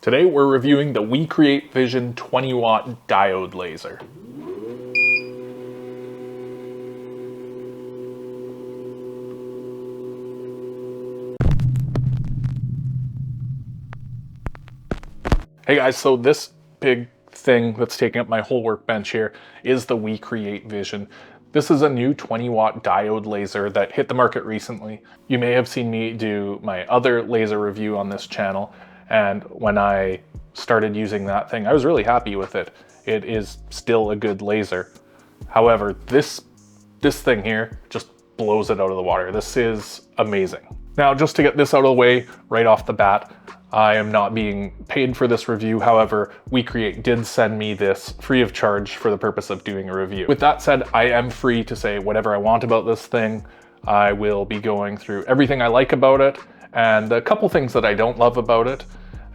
Today we're reviewing the WeCreat Vision 20 watt diode laser. Hey guys, so this big thing that's taking up my whole workbench here is the WeCreat Vision. This is a new 20 watt diode laser that hit the market recently. You may have seen me do my other laser review on this channel, and when I started using that thing, I was really happy with it. It is still a good laser. However, this thing here just blows it out of the water. This is amazing. Now, just to get this out of the way right off the bat, I am not being paid for this review. However, WeCreate did send me this free of charge for the purpose of doing a review. With that said, I am free to say whatever I want about this thing. I will be going through everything I like about it and a couple things that I don't love about it,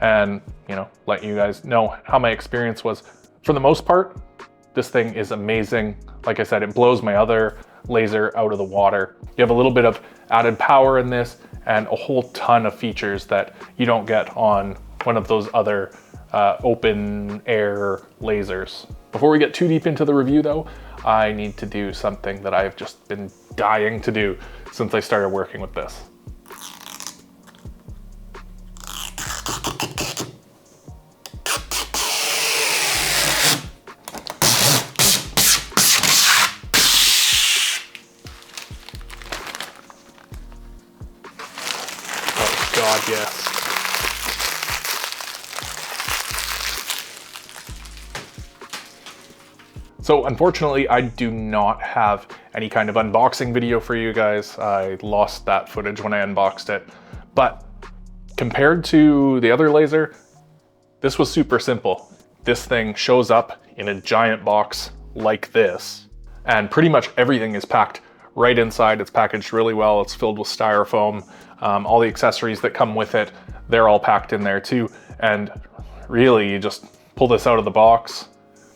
and let you guys know how my experience was. For the most part, this thing is amazing. Like I said, it blows my other laser out of the water. You have a little bit of added power in this and a whole ton of features that you don't get on one of those other open air lasers. Before we get too deep into the review though, I need to do something that I've just been dying to do since I started working with this. God, yes. So unfortunately, I do not have any kind of unboxing video for you guys. I lost that footage when I unboxed it. But compared to the other laser, this was super simple. This thing shows up in a giant box like this, and pretty much everything is packed right inside. It's packaged really well. It's filled with styrofoam. All the accessories that come with it, they're all packed in there too. And really, you just pull this out of the box,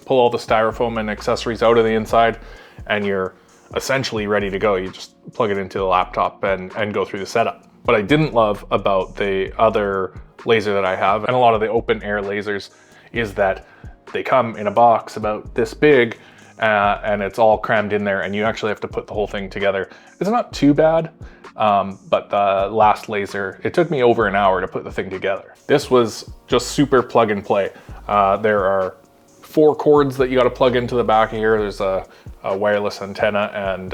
pull all the styrofoam and accessories out of the inside, and you're essentially ready to go. You just plug it into the laptop and go through the setup. What I didn't love about the other laser that I have, and a lot of the open air lasers, is that they come in a box about this big, and it's all crammed in there, and you actually have to put the whole thing together. It's not too bad, but the last laser, it took me over an hour to put the thing together. This was just super plug and play. There are 4 cords that you got to plug into the back of here. There's a wireless antenna and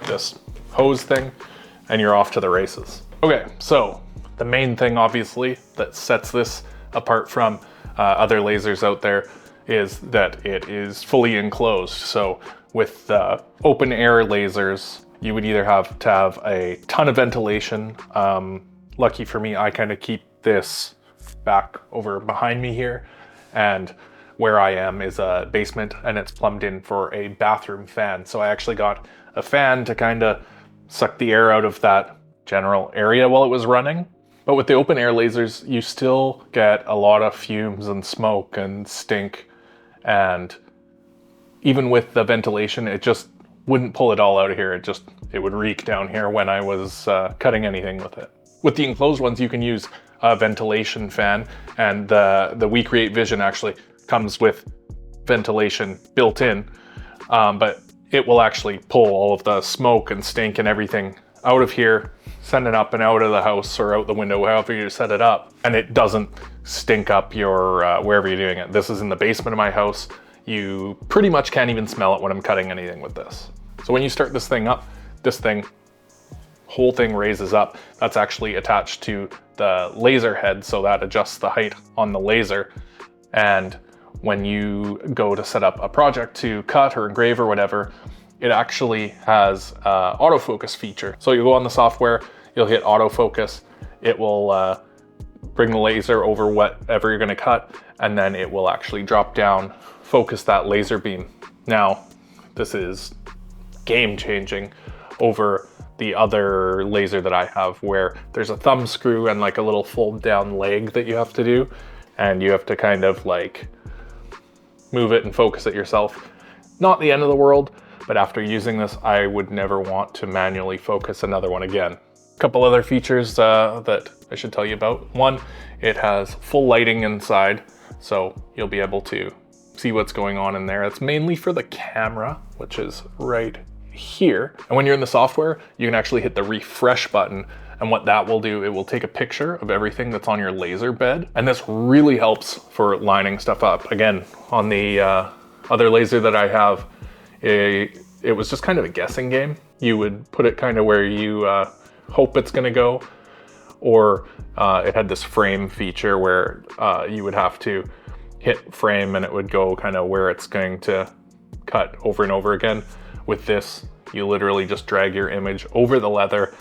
this hose thing, and you're off to the races. Okay, so the main thing obviously that sets this apart from other lasers out there is that it is fully enclosed. So with open air lasers, you would either have to have a ton of ventilation. Lucky for me, I kind of keep this back over behind me here, and where I am is a basement and it's plumbed in for a bathroom fan. So I actually got a fan to kind of suck the air out of that general area while it was running. But with the open air lasers, you still get a lot of fumes and smoke and stink. And even with the ventilation, it just wouldn't pull it all out of here. It would reek down here when I was cutting anything with it. With the enclosed ones, you can use a ventilation fan, and the WeCreat Vision actually comes with ventilation built in, but it will actually pull all of the smoke and stink and everything out of here, send it up and out of the house or out the window, however you set it up, and it doesn't stink up your wherever you're doing it. This is in the basement of my house. You pretty much can't even smell it when I'm cutting anything with this. So when you start this thing up, whole thing raises up. That's actually attached to the laser head, so that adjusts the height on the laser. And when you go to set up a project to cut or engrave or whatever, it actually has an autofocus feature. So you go on the software, you'll hit autofocus, it will bring the laser over whatever you're gonna cut, and then it will actually drop down, focus that laser beam. Now, this is game changing over the other laser that I have, where there's a thumb screw and like a little fold down leg that you have to do, and you have to kind of like move it and focus it yourself. Not the end of the world, but after using this, I would never want to manually focus another one again. A couple other features that I should tell you about. One, it has full lighting inside, so you'll be able to see what's going on in there. It's mainly for the camera, which is right here. And when you're in the software, you can actually hit the refresh button, and what that will do, it will take a picture of everything that's on your laser bed. And this really helps for lining stuff up. Again, on the other laser that I have, it was just kind of a guessing game. You would put it kind of where you hope it's gonna go, or it had this frame feature where you would have to hit frame and it would go kind of where it's going to cut over and over again. With this, you literally just drag your image over the leather.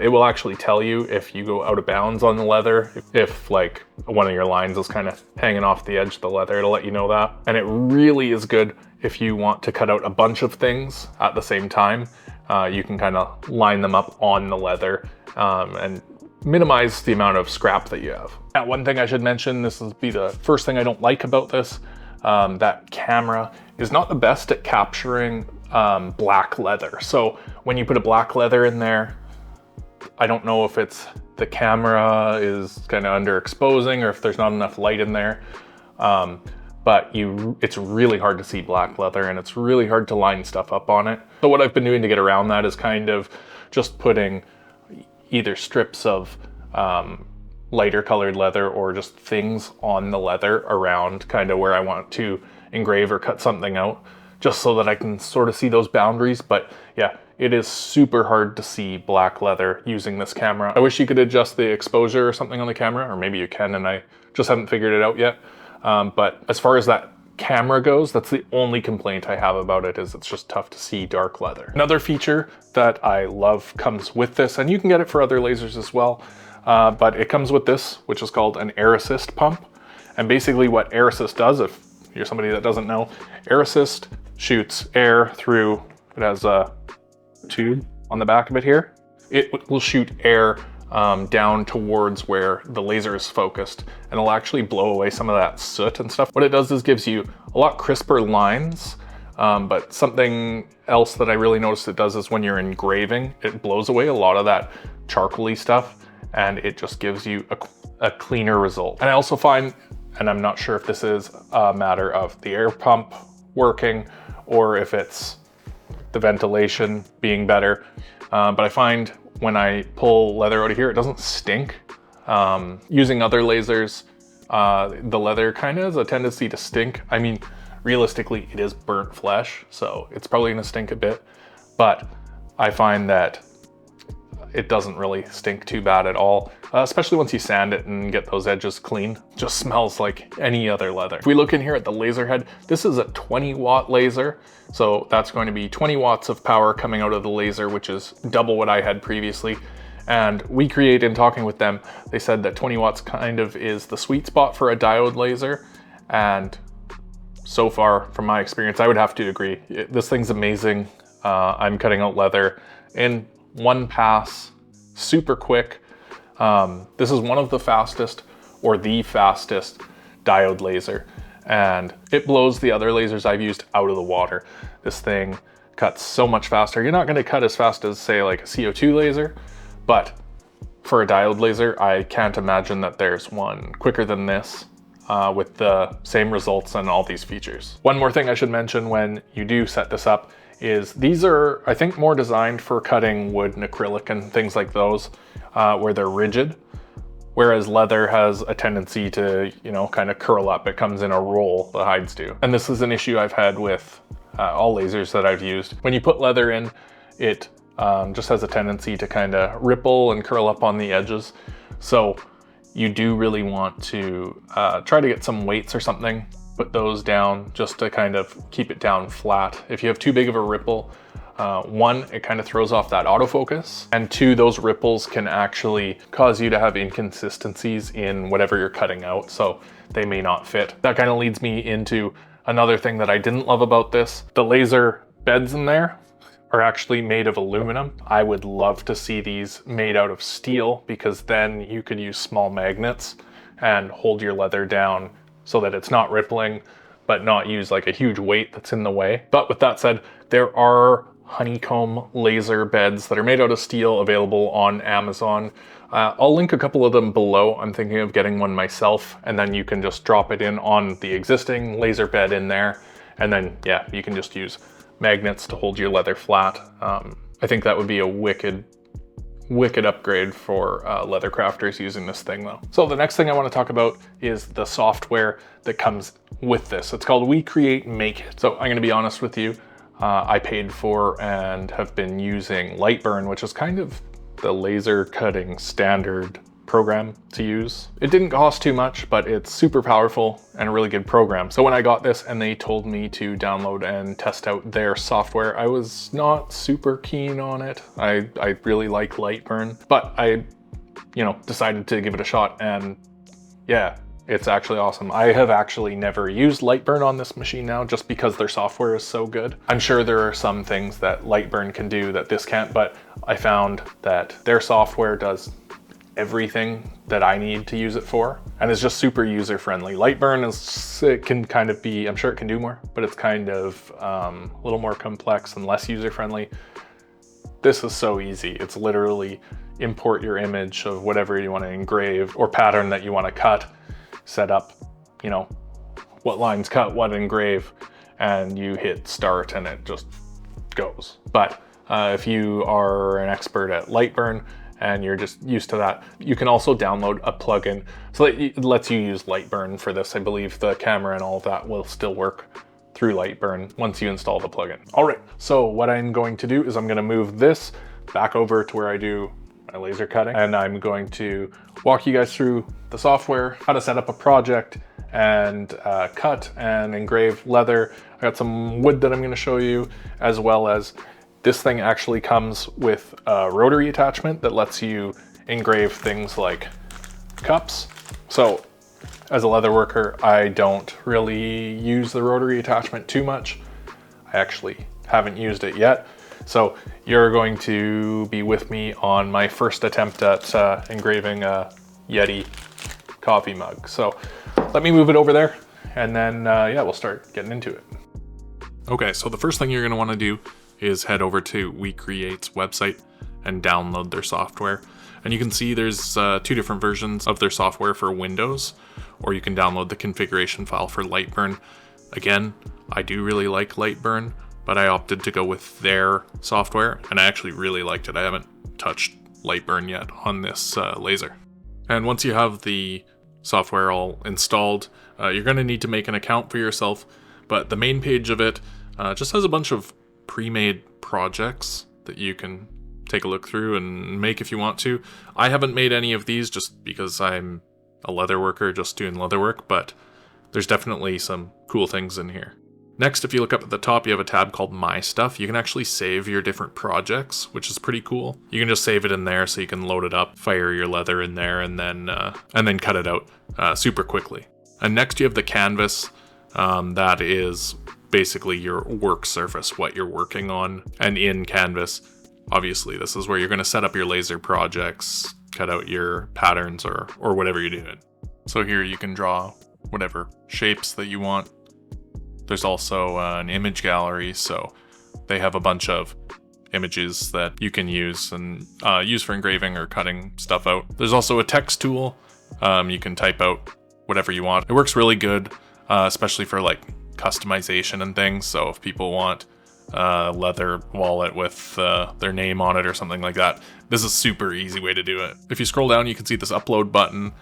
It will actually tell you if you go out of bounds on the leather, if like one of your lines is kind of hanging off the edge of the leather, it'll let you know that. And it really is good if you want to cut out a bunch of things at the same time. You can kind of line them up on the leather and minimize the amount of scrap that you have. Now, one thing I should mention, this will be the first thing I don't like about this, that camera is not the best at capturing black leather. So when you put a black leather in there, I don't know if it's the camera is kind of underexposing or if there's not enough light in there, but it's really hard to see black leather and it's really hard to line stuff up on it. So what I've been doing to get around that is kind of just putting either strips of lighter colored leather or just things on the leather around kind of where I want to engrave or cut something out, just so that I can sort of see those boundaries. But yeah, it is super hard to see black leather using this camera. I wish you could adjust the exposure or something on the camera, or maybe you can and I just haven't figured it out yet. But as far as that camera goes, that's the only complaint I have about it, is it's just tough to see dark leather. Another feature that I love comes with this, and you can get it for other lasers as well, but it comes with this, which is called an air assist pump. And basically what air assist does, if you're somebody that doesn't know, air assist shoots air through, it has a tube on the back of it here. It will shoot air down towards where the laser is focused, and it'll actually blow away some of that soot and stuff. What it does is gives you a lot crisper lines, but something else that I really noticed it does is when you're engraving, it blows away a lot of that charcoaly stuff, and it just gives you a cleaner result. And I also find, and I'm not sure if this is a matter of the air pump working or if it's the ventilation being better, but I find when I pull leather out of here, it doesn't stink. Using other lasers, the leather kind of has a tendency to stink. I mean, realistically, it is burnt flesh, so it's probably gonna stink a bit, but I find that it doesn't really stink too bad at all, especially once you sand it and get those edges clean. It just smells like any other leather. If we look in here at the laser head, this is a 20-watt laser. So that's going to be 20 watts of power coming out of the laser, which is double what I had previously. And WeCreate, in talking with them, they said that 20 watts kind of is the sweet spot for a diode laser. And so far, from my experience, I would have to agree. This thing's amazing. I'm cutting out leather in one pass, super quick. This is one of the fastest, or the fastest, diode laser, and it blows the other lasers I've used out of the water. This thing cuts so much faster. You're not gonna cut as fast as, say, like a CO2 laser, but for a diode laser, I can't imagine that there's one quicker than this with the same results and all these features. One more thing I should mention when you do set this up is these are, I think, more designed for cutting wood and acrylic and things like those, where they're rigid, whereas leather has a tendency to, you know, kind of curl up. It comes in a roll, the hides do. And this is an issue I've had with all lasers that I've used. When you put leather in, it just has a tendency to kind of ripple and curl up on the edges. So you do really want to try to get some weights or something, put those down just to kind of keep it down flat. If you have too big of a ripple, one, it kind of throws off that autofocus, and two, those ripples can actually cause you to have inconsistencies in whatever you're cutting out, so they may not fit. That kind of leads me into another thing that I didn't love about this. The laser beds in there are actually made of aluminum. I would love to see these made out of steel, because then you could use small magnets and hold your leather down so that it's not rippling, but not use like a huge weight that's in the way. But with that said, there are honeycomb laser beds that are made out of steel, available on Amazon. I'll link a couple of them below. I'm thinking of getting one myself, and then you can just drop it in on the existing laser bed in there. And then, yeah, you can just use magnets to hold your leather flat. I think that would be a wicked upgrade for leather crafters using this thing though. So the next thing I want to talk about is the software that comes with this. It's called WeCreate Make It. So I'm going to be honest with you. I paid for and have been using Lightburn, which is kind of the laser cutting standard program to use. It didn't cost too much, but it's super powerful and a really good program. So when I got this and they told me to download and test out their software, I was not super keen on it. I really like Lightburn, but I, decided to give it a shot, and yeah, it's actually awesome. I have actually never used Lightburn on this machine now, just because their software is so good. I'm sure there are some things that Lightburn can do that this can't, but I found that their software does everything that I need to use it for, and it's just super user friendly. Lightburn it can kind of be, I'm sure it can do more, but it's kind of a little more complex and less user friendly. This is so easy. It's literally import your image of whatever you want to engrave or pattern that you want to cut, set up, what lines cut, what engrave, and you hit start and it just goes. But if you are an expert at Lightburn and you're just used to that, you can also download a plugin so that it lets you use Lightburn for this. I believe the camera and all of that will still work through Lightburn once you install the plugin. All right, so what I'm going to do is I'm going to move this back over to where I do my laser cutting, and I'm going to walk you guys through the software, how to set up a project and cut and engrave leather. I got some wood that I'm going to show you, as well as this thing actually comes with a rotary attachment that lets you engrave things like cups. So as a leather worker, I don't really use the rotary attachment too much. I actually haven't used it yet. So you're going to be with me on my first attempt at engraving a Yeti coffee mug. So let me move it over there, and then yeah, we'll start getting into it. Okay, so the first thing you're gonna wanna do is head over to WeCreate's website and download their software. And you can see there's 2 different versions of their software for Windows, or you can download the configuration file for Lightburn. Again, I do really like Lightburn, but I opted to go with their software, and I actually really liked it. I haven't touched Lightburn yet on this laser. And once you have the software all installed, you're going to need to make an account for yourself, but the main page of it just has a bunch of pre-made projects that you can take a look through and make if you want to. I haven't made any of these just because I'm a leather worker just doing leather work, but there's definitely some cool things in here. Next, if you look up at the top, you have a tab called My Stuff. You can actually save your different projects, which is pretty cool. You can just save it in there so you can load it up, fire your leather in there, and then cut it out super quickly. And next you have the canvas. That is basically your work surface, what you're working on. And in Canvas, obviously, this is where you're going to set up your laser projects, cut out your patterns or whatever you're doing. So here you can draw whatever shapes that you want. There's also an image gallery, so they have a bunch of images that you can use and use for engraving or cutting stuff out. There's also a text tool. You can type out whatever you want. It works really good, especially for like customization and things. So if people want a leather wallet with their name on it or something like that, this is a super easy way to do it. If you scroll down, you can see this upload button.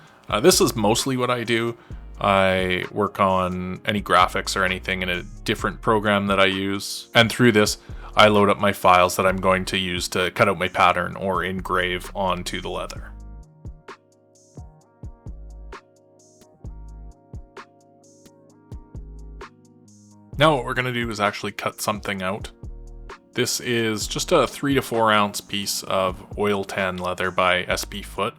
This is mostly what I do. I work on any graphics or anything in a different program that I use. And through this, I load up my files that I'm going to use to cut out my pattern or engrave onto the leather. Now what we're going to do is actually cut something out. This is just a 3 to 4 ounce piece of oil tan leather by SP Foot.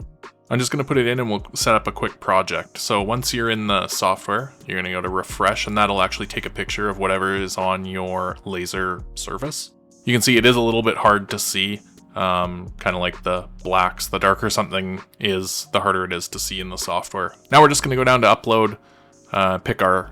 I'm just going to put it in and we'll set up a quick project. So once you're in the software, you're going to go to refresh, and that'll actually take a picture of whatever is on your laser surface. You can see it is a little bit hard to see, kind of like the blacks. The darker something is, the harder it is to see in the software. Now we're just going to go down to upload, pick our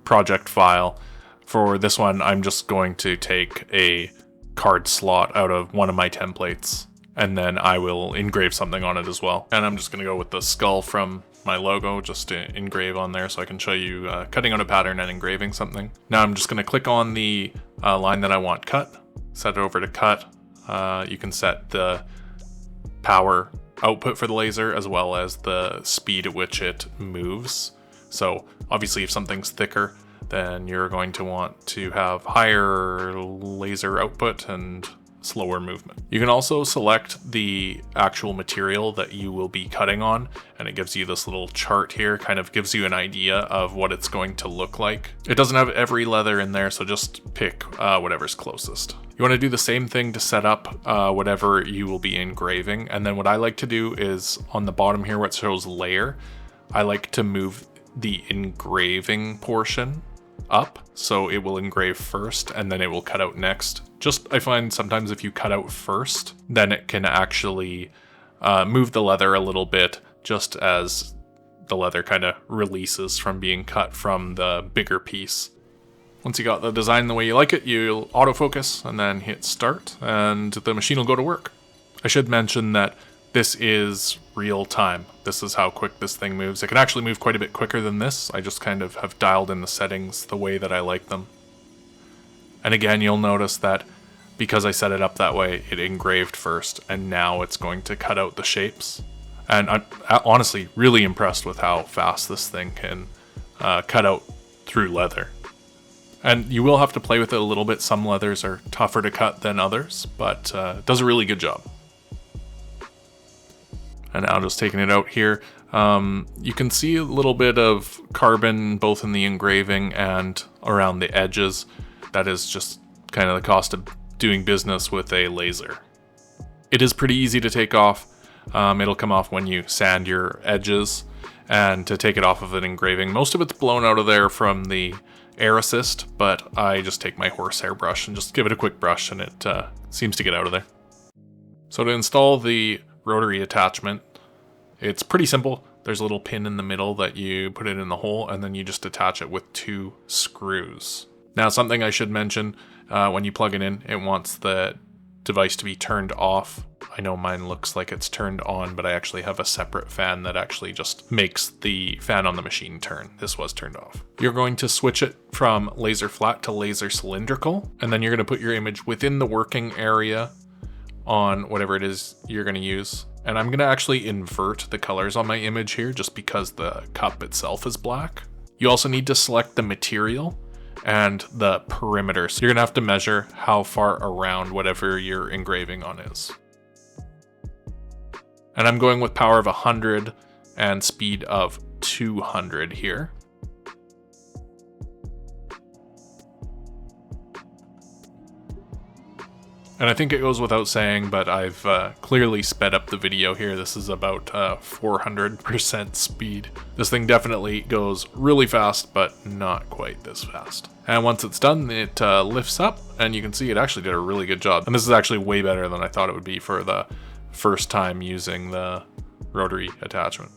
project file. For this one, I'm just going to take a card slot out of one of my templates, and then I will engrave something on it as well. And I'm just gonna go with the skull from my logo just to engrave on there so I can show you cutting out a pattern and engraving something. Now I'm just gonna click on the line that I want cut, set it over to cut. You can set the power output for the laser as well as the speed at which it moves. So obviously if something's thicker, then you're going to want to have higher laser output and slower movement. You can also select the actual material that you will be cutting on, and it gives you this little chart here, kind of gives you an idea of what it's going to look like. It doesn't have every leather in there, so just pick whatever's closest. You want to do the same thing to set up whatever you will be engraving, and then what I like to do is on the bottom here where it shows layer, I like to move the engraving portion up, so it will engrave first and then it will cut out next. Just, I find sometimes if you cut out first, then it can actually move the leather a little bit just as the leather kind of releases from being cut from the bigger piece. Once you got the design the way you like it, you'll autofocus and then hit start and the machine will go to work. I should mention that this is real time. This is how quick this thing moves. It can actually move quite a bit quicker than this. I just kind of have dialed in the settings the way that I like them. And again, you'll notice that because I set it up that way, it engraved first, and now it's going to cut out the shapes. And I'm honestly really impressed with how fast this thing can cut out through leather. And you will have to play with it a little bit. Some leathers are tougher to cut than others, but it does a really good job. And now just taking it out here, you can see a little bit of carbon both in the engraving and around the edges. That is just kind of the cost of doing business with a laser. It is pretty easy to take off. It'll come off when you sand your edges, and to take it off of an engraving, most of it's blown out of there from the air assist, but I just take my horsehair brush and just give it a quick brush and it seems to get out of there. So to install the rotary attachment, it's pretty simple. There's a little pin in the middle that you put it in the hole, and then you just attach it with 2 screws. Now, something I should mention, when you plug it in, it wants the device to be turned off. I know mine looks like it's turned on, but I actually have a separate fan that actually just makes the fan on the machine turn. This was turned off. You're going to switch it from laser flat to laser cylindrical, and then you're going to put your image within the working area on whatever it is you're going to use. And I'm going to actually invert the colors on my image here just because the cup itself is black. You also need to select the material and the perimeter. So you're gonna have to measure how far around whatever you're engraving on is. And I'm going with power of 100 and speed of 200 here. And I think it goes without saying, but I've clearly sped up the video here. This is about 400% speed. This thing definitely goes really fast, but not quite this fast. And once it's done, it lifts up, and you can see it actually did a really good job. And this is actually way better than I thought it would be for the first time using the rotary attachment.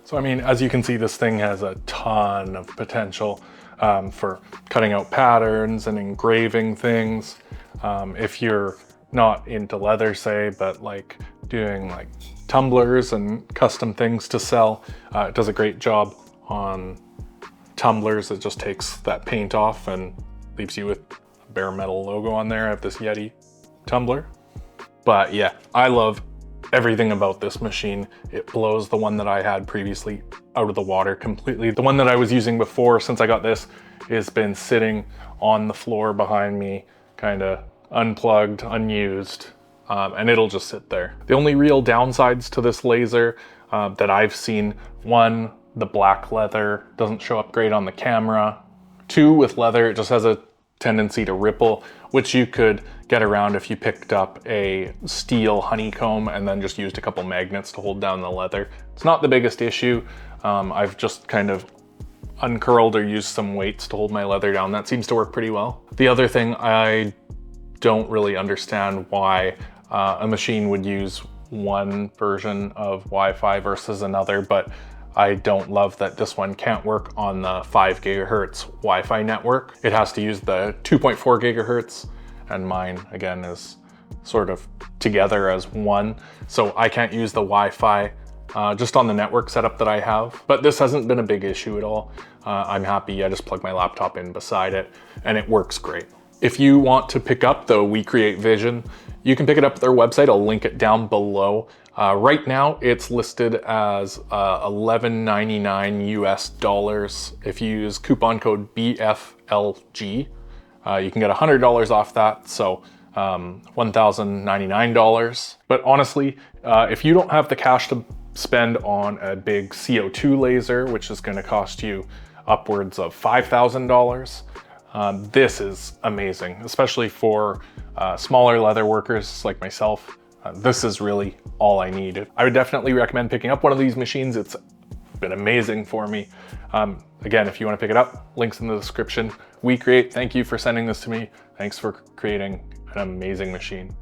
So I mean, as you can see, this thing has a ton of potential for cutting out patterns and engraving things. If you're not into leather, say, but like doing like tumblers and custom things to sell, it does a great job on tumblers. It just takes that paint off and leaves you with a bare metal logo on there. I have this Yeti tumbler. But yeah, I love everything about this machine. It blows the one that I had previously out of the water completely. The one that I was using before, since I got this, has been sitting on the floor behind me, kind of unplugged, unused, and it'll just sit there. The only real downsides to this laser that I've seen, 1, the black leather doesn't show up great on the camera. 2, with leather, it just has a tendency to ripple, which you could get around if you picked up a steel honeycomb and then just used a couple magnets to hold down the leather. It's not the biggest issue. I've just kind of uncurled or used some weights to hold my leather down. That seems to work pretty well. The other thing, I don't really understand why a machine would use one version of Wi-Fi versus another, but I don't love that this one can't work on the 5 gigahertz Wi-Fi network. It has to use the 2.4 gigahertz, and mine again is sort of together as one. So I can't use the Wi-Fi just on the network setup that I have, but this hasn't been a big issue at all. I'm happy. I just plug my laptop in beside it and it works great. If you want to pick up the WeCreat Vision, you can pick it up at their website. I'll link it down below. Right now it's listed as $11.99 US. If you use coupon code BFLG, you can get $100 off that. So $1,099. But honestly, if you don't have the cash to spend on a big CO2 laser, which is going to cost you upwards of $5,000, this is amazing, especially for smaller leather workers like myself. This is really all I need. I would definitely recommend picking up one of these machines. It's been amazing for me. Again, if you want to pick it up, links in the description. WeCreate, thank you for sending this to me. Thanks for creating an amazing machine.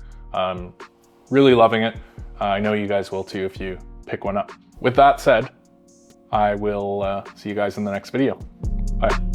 Really loving it. I know you guys will too if you pick one up. With that said, I will see you guys in the next video. Bye.